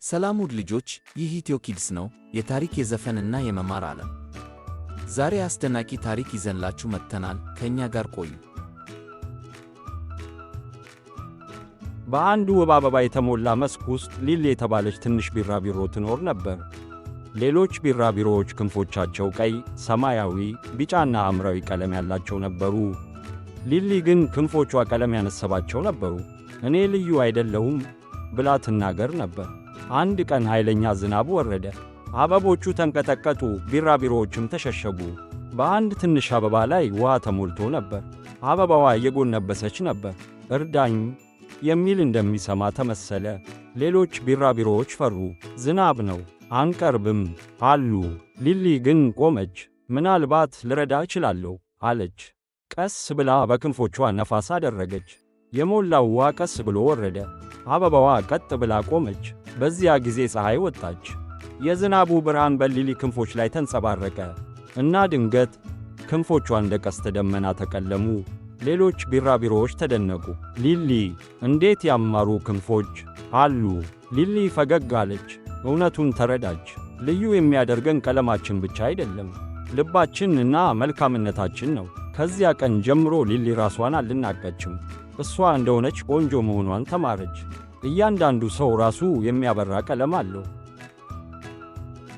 ሰላም ውድ ልጆች፣ ይህ ኢትዮ ኪድስ ነው፣ የታሪክ የዘፈንና የመማር ዓለም። ዛሬ አስደናቂ ታሪክ ይዘንላችሁ መጥተናል። ከእኛ ጋር ቆዩ። በአንድ ውብ አበባ የተሞላ መስክ ውስጥ ሊሊ የተባለች ትንሽ ቢራቢሮ ትኖር ነበር። ሌሎች ቢራቢሮዎች ክንፎቻቸው ቀይ፣ ሰማያዊ፣ ቢጫና ሐምራዊ ቀለም ያላቸው ነበሩ። ሊሊ ግን ክንፎቿ ቀለም ያነሰባቸው ነበሩ። እኔ ልዩ አይደለሁም ብላ ትናገር ነበር። አንድ ቀን ኃይለኛ ዝናብ ወረደ። አበቦቹ ተንቀጠቀጡ፣ ቢራቢሮዎችም ተሸሸጉ። በአንድ ትንሽ አበባ ላይ ውሃ ተሞልቶ ነበር። አበባዋ እየጎነበሰች ነበር። እርዳኝ የሚል እንደሚሰማ ተመሰለ። ሌሎች ቢራቢሮዎች ፈሩ። ዝናብ ነው፣ አንቀርብም አሉ። ሊሊ ግን ቆመች። ምናልባት ልረዳ እችላለሁ አለች። ቀስ ብላ በክንፎቿ ነፋስ አደረገች። የሞላው ውሃ ቀስ ብሎ ወረደ። አበባዋ ቀጥ ብላ ቆመች። በዚያ ጊዜ ፀሐይ ወጣች። የዝናቡ ብርሃን በሊሊ ክንፎች ላይ ተንጸባረቀ እና ድንገት ክንፎቿ እንደ ቀስተ ደመና ተቀለሙ። ሌሎች ቢራቢሮዎች ተደነቁ። ሊሊ እንዴት ያማሩ ክንፎች አሉ። ሊሊ ፈገግ አለች። እውነቱን ተረዳች። ልዩ የሚያደርገን ቀለማችን ብቻ አይደለም፣ ልባችን እና መልካምነታችን ነው። ከዚያ ቀን ጀምሮ ሊሊ ራሷን አልናቀችም። እሷ እንደሆነች ቆንጆ መሆኗን ተማረች። እያንዳንዱ ሰው ራሱ የሚያበራ ቀለም አለው።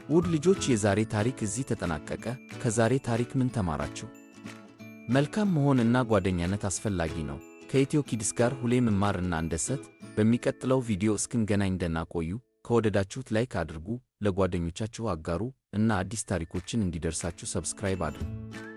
ውድ ልጆች፣ የዛሬ ታሪክ እዚህ ተጠናቀቀ። ከዛሬ ታሪክ ምን ተማራችሁ? መልካም መሆንና ጓደኛነት አስፈላጊ ነው። ከኢትዮ ኪድስ ጋር ሁሌም መማርና እንደሰት። በሚቀጥለው ቪዲዮ እስክንገናኝ ደህና ቆዩ። ከወደዳችሁት ላይክ አድርጉ፣ ለጓደኞቻችሁ አጋሩ እና አዲስ ታሪኮችን እንዲደርሳችሁ ሰብስክራይብ አድርጉ።